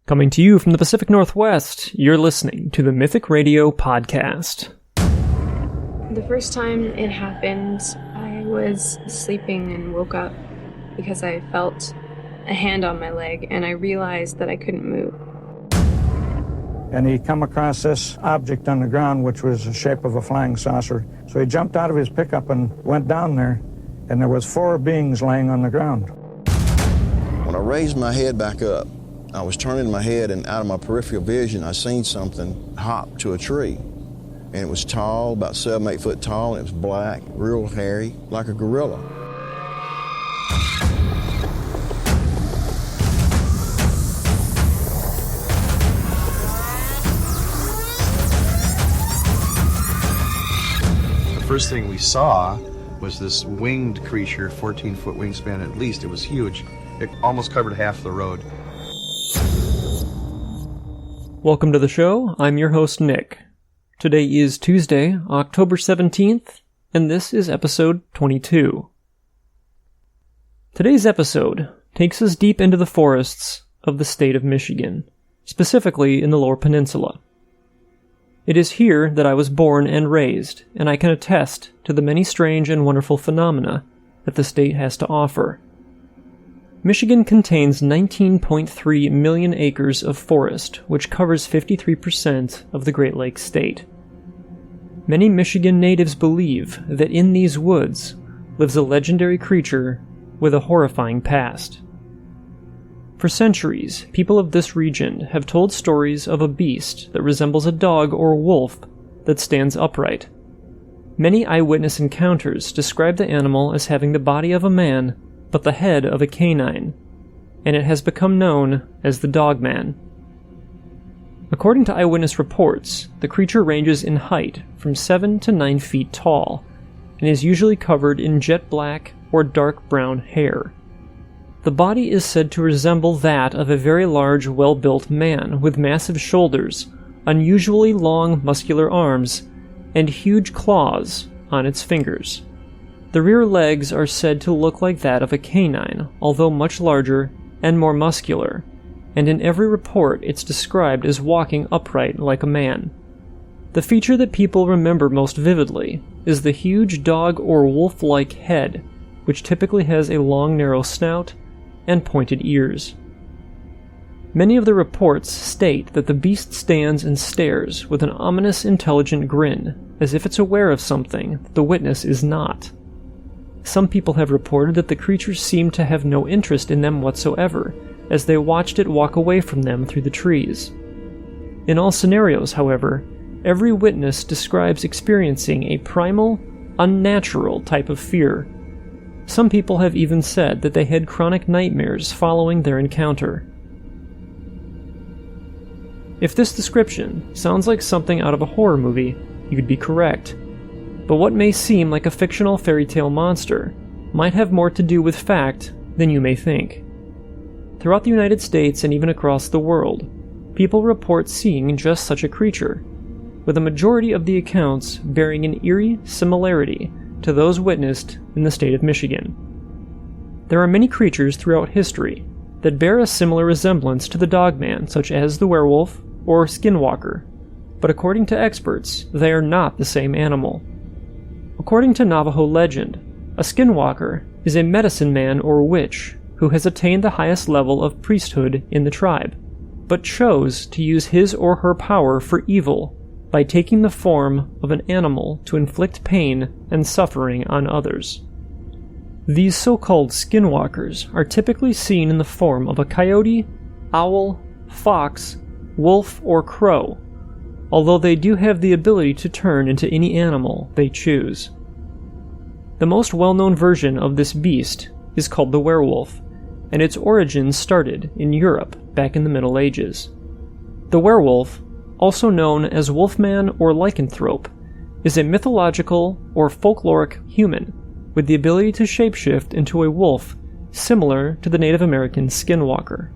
Coming to you from the Pacific Northwest, you're listening to the Mythic Radio Podcast. The first time it happened, I was sleeping and woke up because I felt a hand on my leg and I realized that I couldn't move. And he come across this object on the ground which was the shape of a flying saucer. So he jumped out of his pickup and went down there, and there was 4 beings laying on the ground. When I raised my head back up, I was turning my head, and out of my peripheral vision, I seen something hop to a tree. And it was tall, about 7-8 foot tall, and it was black, real hairy, like a gorilla. The first thing we saw was this winged creature, 14-foot wingspan at least. It was huge. It almost covered half the road. Welcome to the show. I'm your host, Nick. Today is Tuesday, October 17th, and this is episode 22. Today's episode takes us deep into the forests of the state of Michigan, specifically in the Lower Peninsula. It is here that I was born and raised, and I can attest to the many strange and wonderful phenomena that the state has to offer. Michigan contains 19.3 million acres of forest, which covers 53% of the Great Lakes state. Many Michigan natives believe that in these woods lives a legendary creature with a horrifying past. For centuries, people of this region have told stories of a beast that resembles a dog or wolf that stands upright. Many eyewitness encounters describe the animal as having the body of a man but the head of a canine, and it has become known as the Dogman. According to eyewitness reports, the creature ranges in height from 7 to 9 feet tall, and is usually covered in jet black or dark brown hair. The body is said to resemble that of a very large, well-built man with massive shoulders, unusually long muscular arms, and huge claws on its fingers. The rear legs are said to look like that of a canine, although much larger and more muscular, and in every report it's described as walking upright like a man. The feature that people remember most vividly is the huge dog or wolf-like head, which typically has a long narrow snout and pointed ears. Many of the reports state that the beast stands and stares with an ominous intelligent grin, as if it's aware of something the witness is not. Some people have reported that the creatures seemed to have no interest in them whatsoever, as they watched it walk away from them through the trees. In all scenarios, however, every witness describes experiencing a primal, unnatural type of fear. Some people have even said that they had chronic nightmares following their encounter. If this description sounds like something out of a horror movie, you'd be correct. But what may seem like a fictional fairy tale monster might have more to do with fact than you may think. Throughout the United States and even across the world, people report seeing just such a creature, with a majority of the accounts bearing an eerie similarity to those witnessed in the state of Michigan. There are many creatures throughout history that bear a similar resemblance to the Dogman, such as the werewolf or skinwalker, but according to experts, they are not the same animal. According to Navajo legend, a skinwalker is a medicine man or witch who has attained the highest level of priesthood in the tribe, but chose to use his or her power for evil by taking the form of an animal to inflict pain and suffering on others. These so-called skinwalkers are typically seen in the form of a coyote, owl, fox, wolf, or crow, although they do have the ability to turn into any animal they choose. The most well-known version of this beast is called the werewolf, and its origins started in Europe back in the Middle Ages. The werewolf, also known as wolfman or lycanthrope, is a mythological or folkloric human with the ability to shapeshift into a wolf similar to the Native American skinwalker.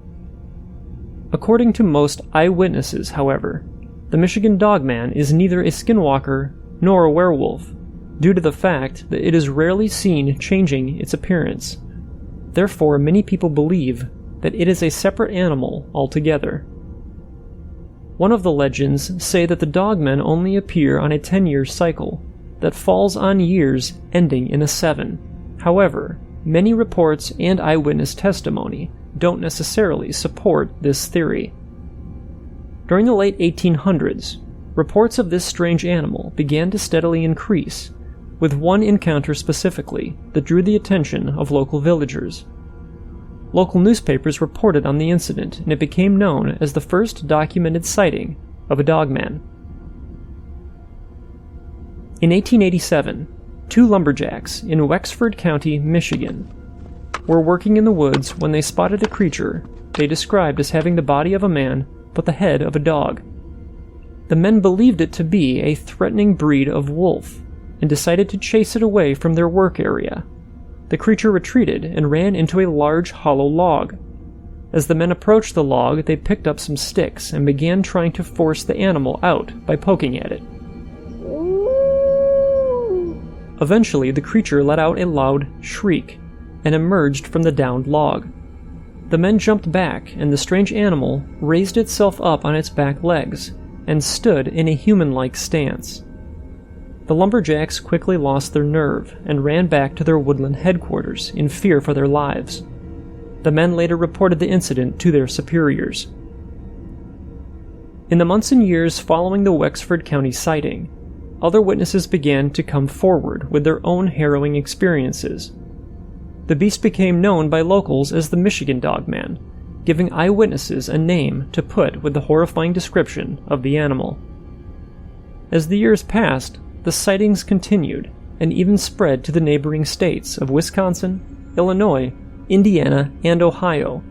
According to most eyewitnesses, however, the Michigan Dogman is neither a skinwalker nor a werewolf, due to the fact that it is rarely seen changing its appearance. Therefore, many people believe that it is a separate animal altogether, One of the legends say that the Dogmen only appear on a 10-year cycle that falls on years ending in a 7. However, many reports and eyewitness testimony don't necessarily support this theory. During the late 1800s, reports of this strange animal began to steadily increase, with one encounter specifically that drew the attention of local villagers. Local newspapers reported on the incident, and it became known as the first documented sighting of a Dogman. In 1887, 2 lumberjacks in Wexford County, Michigan, were working in the woods when they spotted a creature they described as having the body of a man but the head of a dog. The men believed it to be a threatening breed of wolf and decided to chase it away from their work area. The creature retreated and ran into a large hollow log. As the men approached the log, they picked up some sticks and began trying to force the animal out by poking at it. Eventually, the creature let out a loud shriek and emerged from the downed log. The men jumped back, and the strange animal raised itself up on its back legs and stood in a human-like stance. The lumberjacks quickly lost their nerve and ran back to their woodland headquarters in fear for their lives. The men later reported the incident to their superiors. In the months and years following the Wexford County sighting, other witnesses began to come forward with their own harrowing experiences. The beast became known by locals as the Michigan Dogman, giving eyewitnesses a name to put with the horrifying description of the animal. As the years passed, the sightings continued and even spread to the neighboring states of Wisconsin, Illinois, Indiana, and Ohio.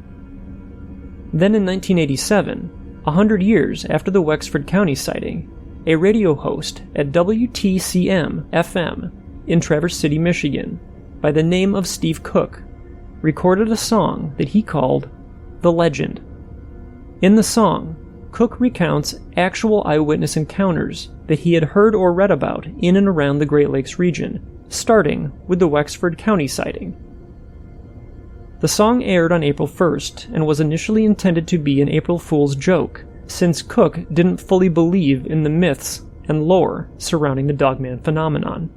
Then in 1987, 100 years after the Wexford County sighting, a radio host at WTCM-FM in Traverse City, Michigan, by the name of Steve Cook, recorded a song that he called The Legend. In the song, Cook recounts actual eyewitness encounters that he had heard or read about in and around the Great Lakes region, starting with the Wexford County sighting. The song aired on April 1st and was initially intended to be an April Fool's joke, since Cook didn't fully believe in the myths and lore surrounding the Dogman phenomenon.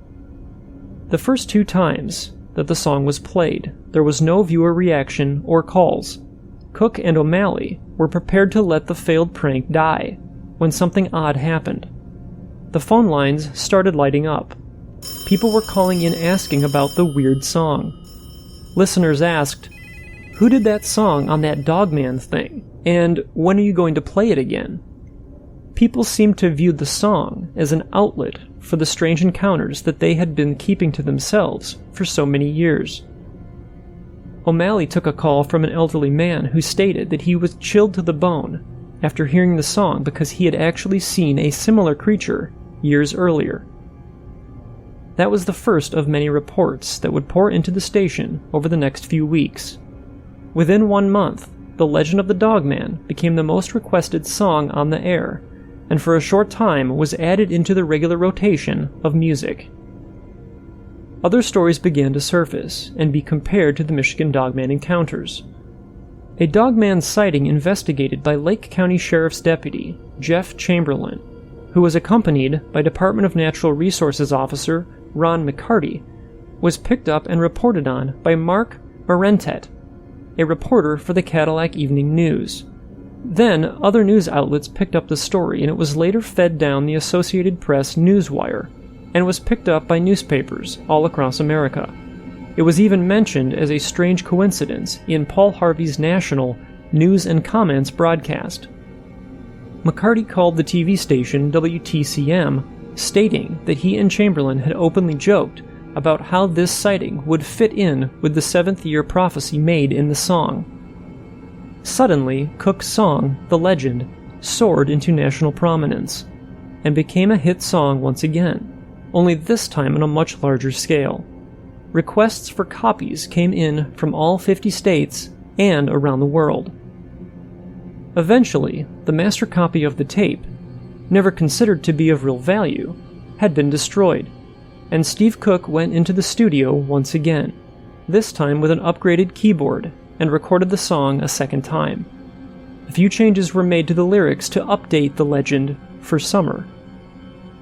The first 2 times that the song was played, there was no viewer reaction or calls. Cook and O'Malley were prepared to let the failed prank die when something odd happened. The phone lines started lighting up. People were calling in asking about the weird song. Listeners asked, "Who did that song on that Dogman thing? And when are you going to play it again?" People seemed to view the song as an outlet for the strange encounters that they had been keeping to themselves for so many years. O'Malley took a call from an elderly man who stated that he was chilled to the bone after hearing the song because he had actually seen a similar creature years earlier. That was the first of many reports that would pour into the station over the next few weeks. Within 1 month, the Legend of the Dogman became the most requested song on the air, and for a short time was added into the regular rotation of music. Other stories began to surface and be compared to the Michigan Dogman encounters. A Dogman sighting investigated by Lake County Sheriff's Deputy Jeff Chamberlain, who was accompanied by Department of Natural Resources Officer Ron McCarty, was picked up and reported on by Mark Marentet, a reporter for the Cadillac Evening News. Then, other news outlets picked up the story, and it was later fed down the Associated Press newswire, and was picked up by newspapers all across America. It was even mentioned as a strange coincidence in Paul Harvey's national News and Comments broadcast. McCarty called the TV station WTCM, stating that he and Chamberlain had openly joked about how this sighting would fit in with the 7th-year prophecy made in the song. Suddenly, Cook's song, The Legend, soared into national prominence, and became a hit song once again, only this time on a much larger scale. Requests for copies came in from all 50 states and around the world. Eventually, the master copy of the tape, never considered to be of real value, had been destroyed, and Steve Cook went into the studio once again, this time with an upgraded keyboard, and recorded the song a second time. A few changes were made to the lyrics to update the legend for summer.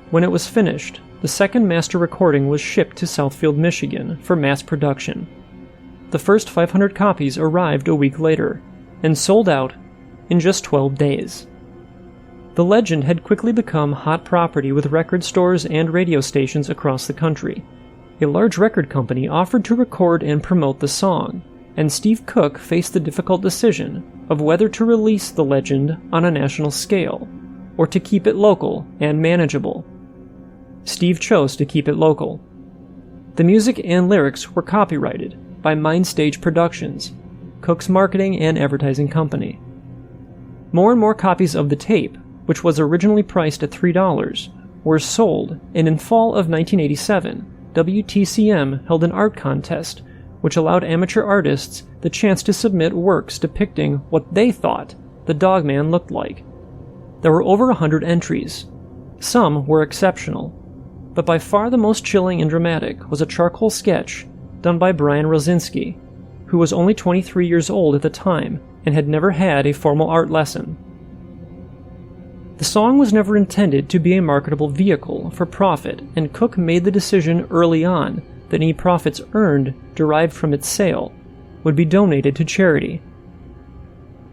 When it was finished, the second master recording was shipped to Southfield, Michigan for mass production. The first 500 copies arrived a week later, and sold out in just 12 days. The legend had quickly become hot property with record stores and radio stations across the country. A large record company offered to record and promote the song, and Steve Cook faced the difficult decision of whether to release the legend on a national scale, or to keep it local and manageable. Steve chose to keep it local. The music and lyrics were copyrighted by Mindstage Productions, Cook's marketing and advertising company. More and more copies of the tape, which was originally priced at $3, were sold, and in fall of 1987, WTCM held an art contest which allowed amateur artists the chance to submit works depicting what they thought the Dogman looked like. There were over 100 entries. Some were exceptional, but by far the most chilling and dramatic was a charcoal sketch done by Brian Rosinski, who was only 23 years old at the time and had never had a formal art lesson. The song was never intended to be a marketable vehicle for profit, and Cook made the decision early on that any profits earned derived from its sale would be donated to charity.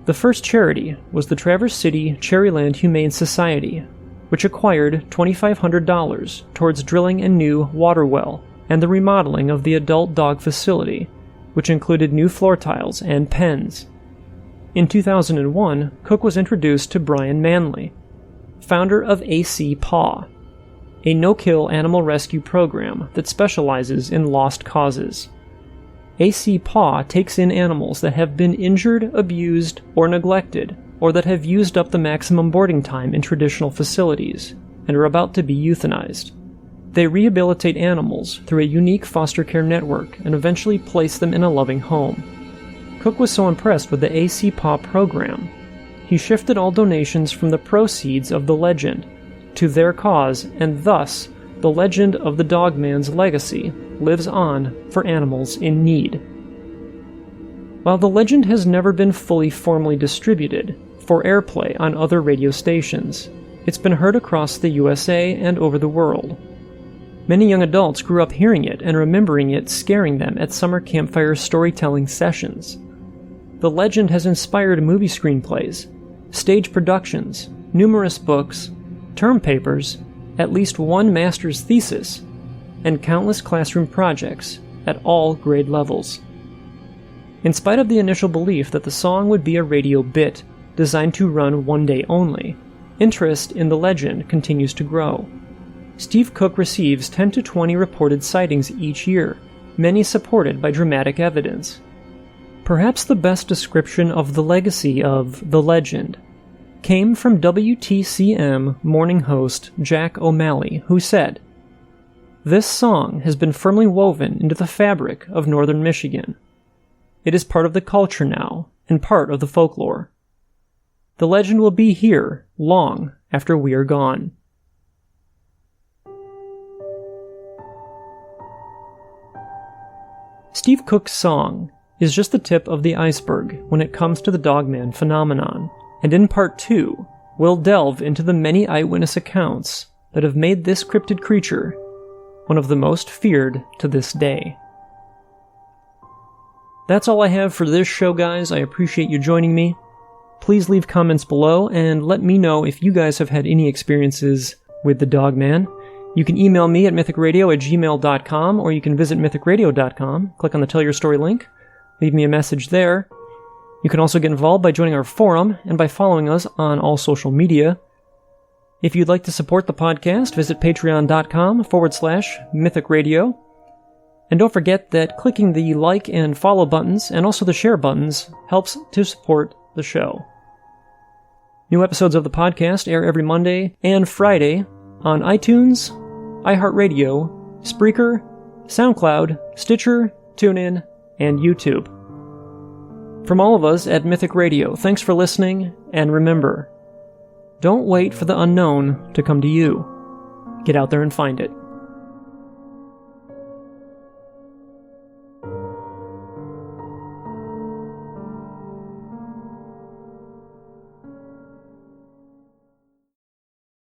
The first charity was the Traverse City Cherryland Humane Society, which acquired $2,500 towards drilling a new water well and the remodeling of the adult dog facility, which included new floor tiles and pens. In 2001, Cook was introduced to Brian Manley, founder of AC Paw, a no-kill animal rescue program that specializes in lost causes. AC Paw takes in animals that have been injured, abused, or neglected, or that have used up the maximum boarding time in traditional facilities and are about to be euthanized. They rehabilitate animals through a unique foster care network and eventually place them in a loving home. Cook was so impressed with the AC Paw program, he shifted all donations from the proceeds of the legend to their cause, and thus the legend of the Dogman's legacy lives on for animals in need. While the legend has never been fully formally distributed for airplay on other radio stations, it's been heard across the USA and over the world. Many young adults grew up hearing it and remembering it scaring them at summer campfire storytelling sessions. The legend has inspired movie screenplays, stage productions, numerous books, term papers, at least one master's thesis, and countless classroom projects at all grade levels. In spite of the initial belief that the song would be a radio bit designed to run one day only, interest in the legend continues to grow. Steve Cook receives 10 to 20 reported sightings each year, many supported by dramatic evidence. Perhaps the best description of the legacy of the legend came from WTCM morning host Jack O'Malley, who said, "This song has been firmly woven into the fabric of northern Michigan. It is part of the culture now, and part of the folklore. The legend will be here long after we are gone." Steve Cook's song is just the tip of the iceberg when it comes to the Dogman phenomenon, and in Part 2, we'll delve into the many eyewitness accounts that have made this cryptid creature one of the most feared to this day. That's all I have for this show, guys. I appreciate you joining me. Please leave comments below and let me know if you guys have had any experiences with the Dogman. You can email me at mythicradio@gmail.com, or you can visit mythicradio.com, click on the Tell Your Story link, leave me a message there. You can also get involved by joining our forum and by following us on all social media. If you'd like to support the podcast, visit patreon.com/mythicradio. And don't forget that clicking the like and follow buttons, and also the share buttons, helps to support the show. New episodes of the podcast air every Monday and Friday on iTunes, iHeartRadio, Spreaker, SoundCloud, Stitcher, TuneIn, and YouTube. From all of us at Mythic Radio, thanks for listening, and remember, don't wait for the unknown to come to you. Get out there and find it.